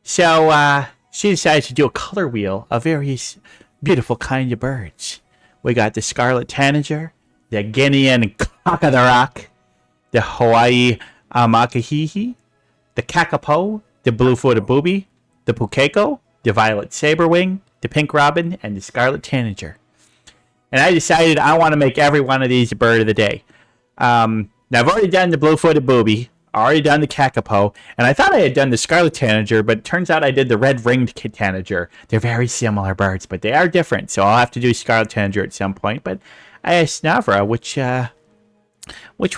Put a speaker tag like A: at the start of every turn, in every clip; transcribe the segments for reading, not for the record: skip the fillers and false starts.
A: So she decided to do a color wheel of various beautiful kind of birds. We got the scarlet tanager, the Guinean cock of the rock, the Hawaii makahihi, the kakapo, the blue-footed booby, the pukeko, the violet saberwing, the pink robin, and the scarlet tanager. And I decided I want to make every one of these a bird of the day. Now, I've already done the blue-footed booby, already done the kakapo, and I thought I had done the scarlet tanager, but it turns out I did the red-ringed tanager. They're very similar birds, but they are different, so I'll have to do scarlet tanager at some point. But I asked Navra, which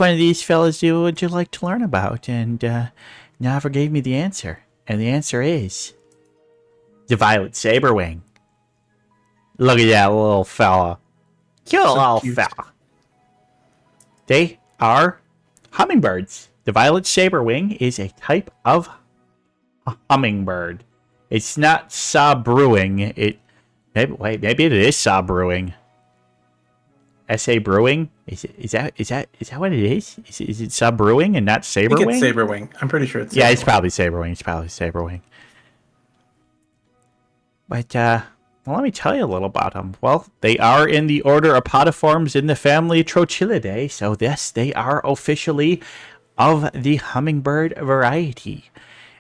A: one of these fellas would you like to learn about? And Navra gave me the answer, and the answer is the violet saberwing. Look at that little fella. Cute little fella. They are hummingbirds. The violet saberwing is a type of hummingbird. It's not Sabrewing. Maybe it is Sabrewing. S.A. Brewing? Is that what it is? Is it Sabrewing and not Saberwing?
B: I think it's Saberwing. I'm pretty sure it's Saberwing.
A: Yeah, it's probably Saberwing. But, well, let me tell you a little about them. Well, they are in the order Apodiformes in the family Trochilidae, so yes, they are officially of the hummingbird variety.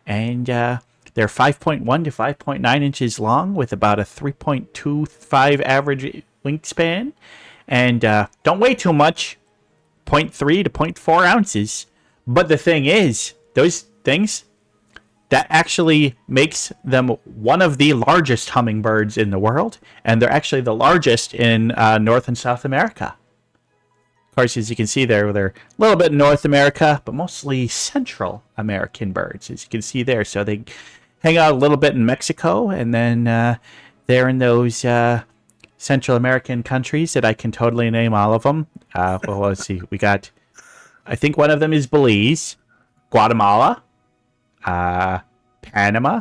A: And they're 5.1 to 5.9 inches long with about a 3.25 average wingspan. And don't weigh too much, 0.3 to 0.4 ounces. But the thing is, those things, that actually makes them one of the largest hummingbirds in the world. And they're actually the largest in North and South America. Of course, as you can see there, they're a little bit in North America, but mostly Central American birds, as you can see there. So they hang out a little bit in Mexico, and then they're in those Central American countries that I can totally name all of them. Well, let's see. We got, I think one of them is Belize, Guatemala, Panama,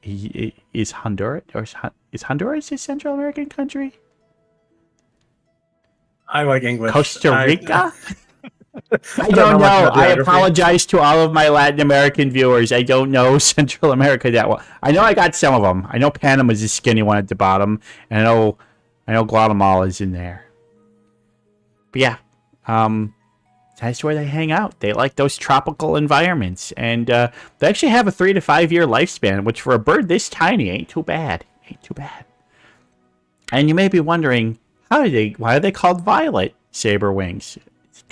A: is Honduras, or is Honduras a Central American country?
B: I like English.
A: Costa Rica? I don't know. I apologize to all of my Latin American viewers. I don't know Central America that well. I know I got some of them. I know Panama's a skinny one at the bottom, and I know Guatemala's in there. But yeah, that's where they hang out. They like those tropical environments, and they actually have a 3 to 5 year lifespan, which for a bird this tiny ain't too bad. And you may be wondering, why are they called violet saberwings? It's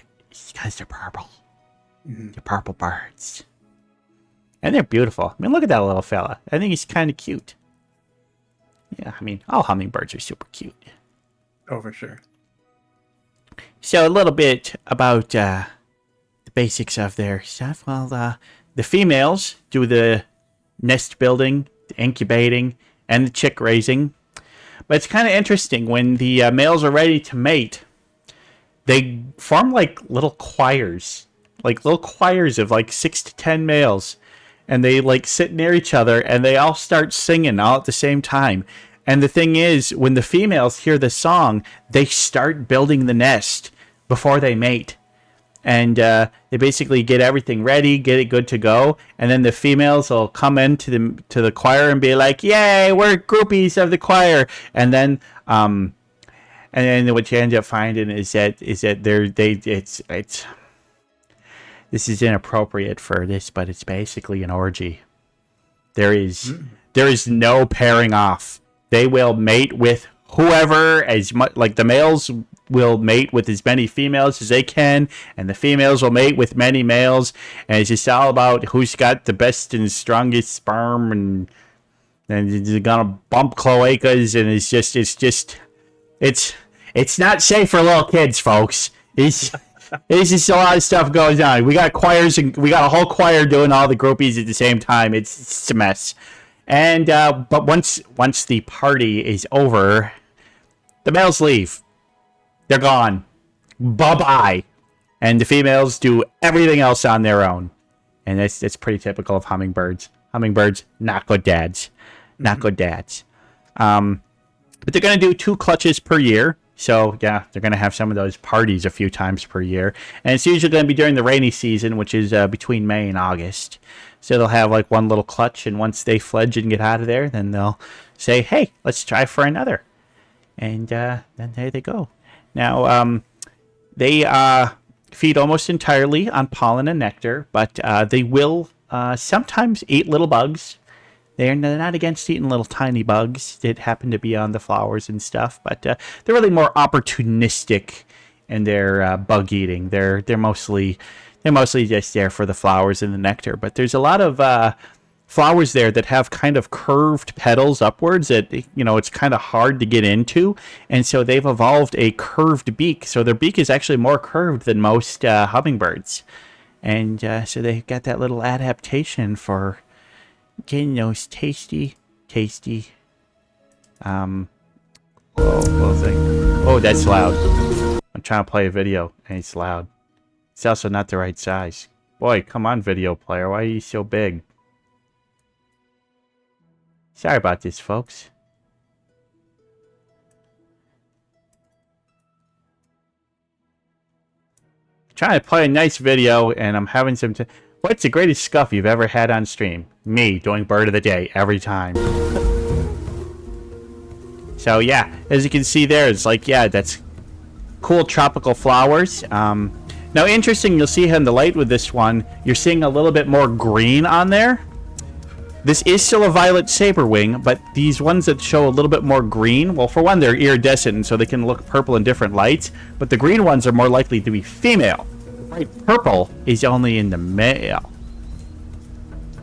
A: because they're purple. Mm-hmm. They're purple birds. And they're beautiful. I mean, look at that little fella. I think he's kind of cute. Yeah, I mean, all hummingbirds are super cute.
B: Oh, for sure.
A: So a little bit about the basics of their stuff. Well, the females do the nest building, the incubating, and the chick raising. But it's kind of interesting. When the males are ready to mate, they form like little choirs of like 6 to 10 males. And they like sit near each other and they all start singing all at the same time. And the thing is, when the females hear the song, they start building the nest before they mate. And they basically get everything ready, get it good to go. And then the females will come into the choir and be like, "Yay, we're groupies of the choir." And then what you end up finding is that it's this is inappropriate for this, but it's basically an orgy. There is no pairing off. They will mate with whoever, as much like the males will mate with as many females as they can, and the females will mate with many males, and it's just all about who's got the best and strongest sperm, and they're gonna bump cloacas, and it's not safe for little kids, folks. It's just a lot of stuff goes on. We got choirs, and we got a whole choir doing all the groupies at the same time. It's a mess. And but once the party is over, the males leave. They're gone. Bye-bye. And the females do everything else on their own. And that's pretty typical of hummingbirds. Hummingbirds, not good dads. Not good dads. But they're going to do 2 clutches per year. So, yeah, they're going to have some of those parties a few times per year. And it's usually going to be during the rainy season, which is between May and August. So they'll have like one little clutch, and once they fledge and get out of there, then they'll say, hey, let's try for another. And then there they go. Now, they feed almost entirely on pollen and nectar, but they will sometimes eat little bugs. They're not against eating little tiny bugs that happen to be on the flowers and stuff, but they're really more opportunistic in their bug eating. They're mostly just there for the flowers and the nectar. But there's a lot of flowers there that have kind of curved petals upwards that, it's kind of hard to get into, and so they've evolved a curved beak. So their beak is actually more curved than most hummingbirds, and so they've got that little adaptation for getting those tasty little thing. Oh, that's loud. I'm trying to play a video and it's loud. It's also not the right size. Boy, come on, video player, why are you so big? Sorry about this, folks. I'm trying to play a nice video and I'm having some What's the greatest scuff you've ever had on stream? Me doing Bird of the Day every time. So yeah, as you can see there, it's like, yeah, that's cool tropical flowers. Now interesting, you'll see in the light with this one, you're seeing a little bit more green on there. This is still a violet saberwing, but these ones that show a little bit more green, well, for one, they're iridescent, so they can look purple in different lights, but the green ones are more likely to be female. Right, purple is only in the male.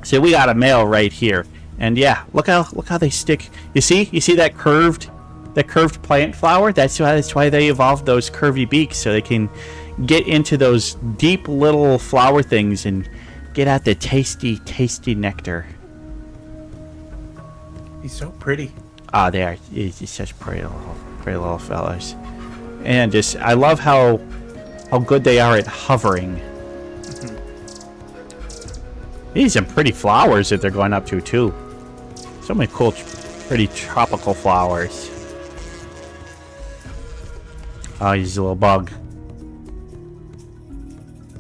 A: So we got a male right here, and yeah, look how they stick. You see that curved plant flower. That's why they evolved those curvy beaks, so they can get into those deep little flower things and get out the tasty nectar.
B: He's so pretty.
A: Ah, they are. He's such pretty little fellas, and just I love how good they are at hovering. These are pretty flowers that they're going up to, too. So many cool, pretty tropical flowers. Oh, he's a little bug.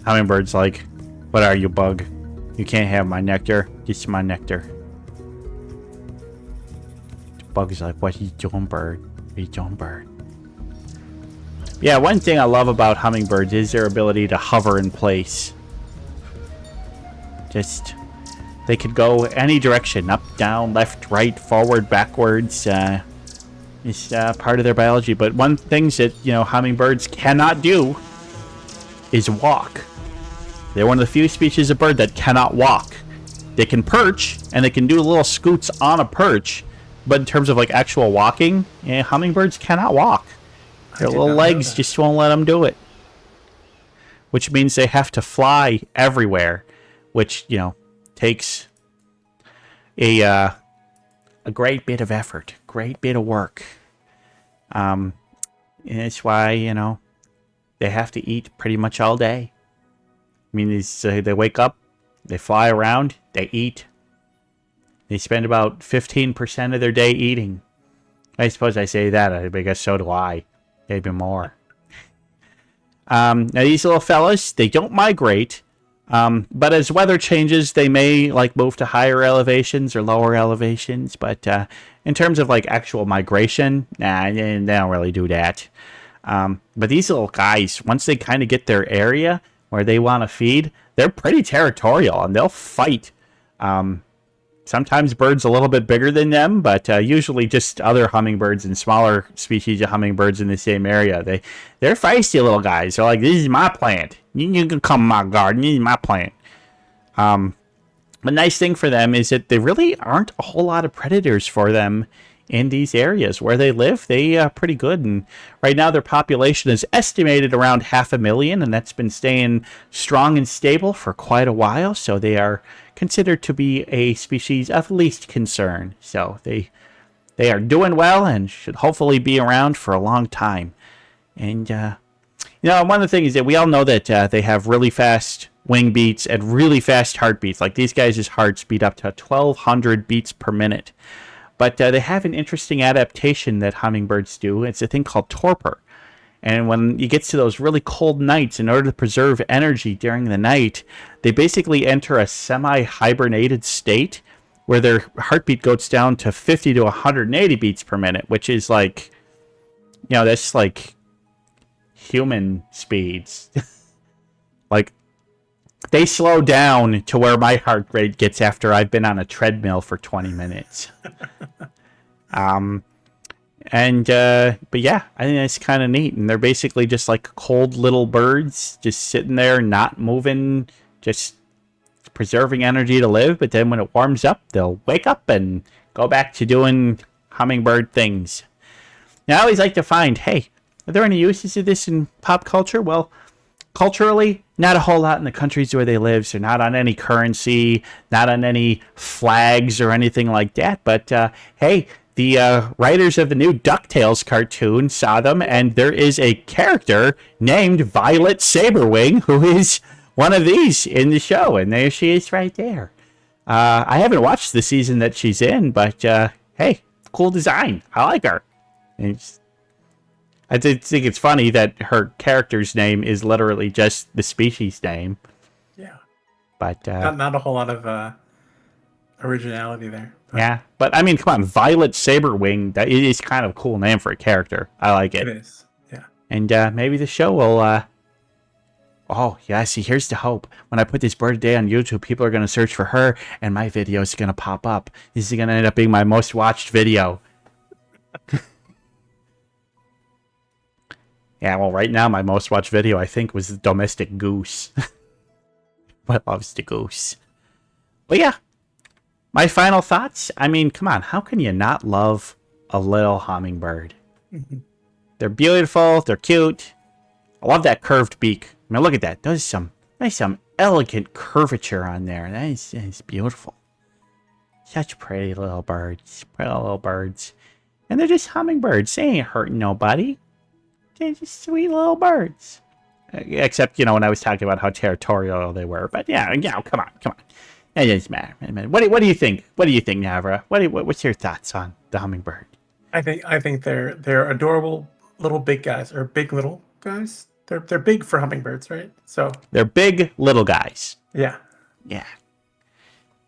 A: Hummingbird's like, what are you, bug? You can't have my nectar. It's my nectar. The bug's like, what are you doing, bird? What are you doing, bird? Yeah, one thing I love about hummingbirds is their ability to hover in place. Just, they could go any direction, up, down, left, right, forward, backwards. It's part of their biology. But one thing that, hummingbirds cannot do is walk. They're one of the few species of bird that cannot walk. They can perch, and they can do little scoots on a perch. But in terms of, like, actual walking, hummingbirds cannot walk. Their little legs just won't let them do it. Which means they have to fly everywhere. Which, takes a great bit of effort. Great bit of work. And it's why, they have to eat pretty much all day. I mean, they wake up, they fly around, they eat. They spend about 15% of their day eating. I suppose I say that, I guess so do I. Maybe more. Now these little fellas, they don't migrate, but as weather changes, they may move to higher elevations or lower elevations. But in terms of actual migration, nah, they don't really do that. But these little guys, once they kind of get their area where they want to feed, they're pretty territorial and they'll fight. Sometimes birds a little bit bigger than them, but usually just other hummingbirds and smaller species of hummingbirds in the same area. They're feisty little guys. They're like, this is my plant. You can come in my garden. This is my plant. The nice thing for them is that there really aren't a whole lot of predators for them in these areas where they live. They are pretty good, and right now their population is estimated around 500,000, and that's been staying strong and stable for quite a while. So they are considered to be a species of least concern. So they are doing well and should hopefully be around for a long time. And one of the things that we all know that they have really fast wing beats and really fast heartbeats. Like these guys' hearts beat up to 1,200 beats per minute. But they have an interesting adaptation that hummingbirds do. It's a thing called torpor. And when it gets to those really cold nights, in order to preserve energy during the night, they basically enter a semi-hibernated state where their heartbeat goes down to 50 to 180 beats per minute, which is like, that's like human speeds. Like, they slow down to where my heart rate gets after I've been on a treadmill for 20 minutes. But yeah, I think that's kind of neat. And they're basically just like cold little birds, just sitting there, not moving, just preserving energy to live. But then when it warms up, they'll wake up and go back to doing hummingbird things. Now, I always like to find, hey, are there any uses of this in pop culture? Well, culturally, not a whole lot in the countries where they live. So not on any currency, not on any flags or anything like that. But hey, the writers of the new DuckTales cartoon saw them, and there is a character named Violet Sabrewing who is one of these in the show, and there she is right there. I haven't watched the season that she's in, but hey, cool design. I like her. I think it's funny that her character's name is literally just the species name.
B: Yeah.
A: But
B: not a whole lot of originality there. But
A: yeah, but I mean, come on, Violet Sabrewing, that is kind of a cool name for a character. I like it.
B: it is. Yeah.
A: And maybe the show will oh, yeah, see, here's the hope. When I put this bird a day on YouTube, people are going to search for her, and my video is going to pop up. This is going to end up being my most watched video. Yeah, well, right now, my most watched video, I think, was the domestic goose. What loves the goose? But yeah, my final thoughts. I mean, come on, how can you not love a little hummingbird? They're beautiful, they're cute. I love that curved beak. I mean, look at that. There's some elegant curvature on there. That is beautiful. Such pretty little birds. Pretty little birds. And they're just hummingbirds. They ain't hurting nobody. They're just sweet little birds. Except, when I was talking about how territorial they were. But yeah, come on. It doesn't matter. What do you think? What do you think, Navra? What's your thoughts on the hummingbird?
B: I think they're adorable little big guys, or big little guys. They're big for hummingbirds, right? So
A: they're big little guys.
B: Yeah.
A: Yeah.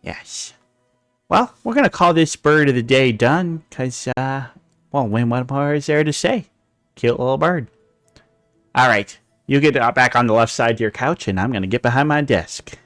A: Yes. Well, we're gonna call this bird of the day done, cause what more is there to say? Cute little bird. All right, you get back on the left side of your couch, and I'm gonna get behind my desk.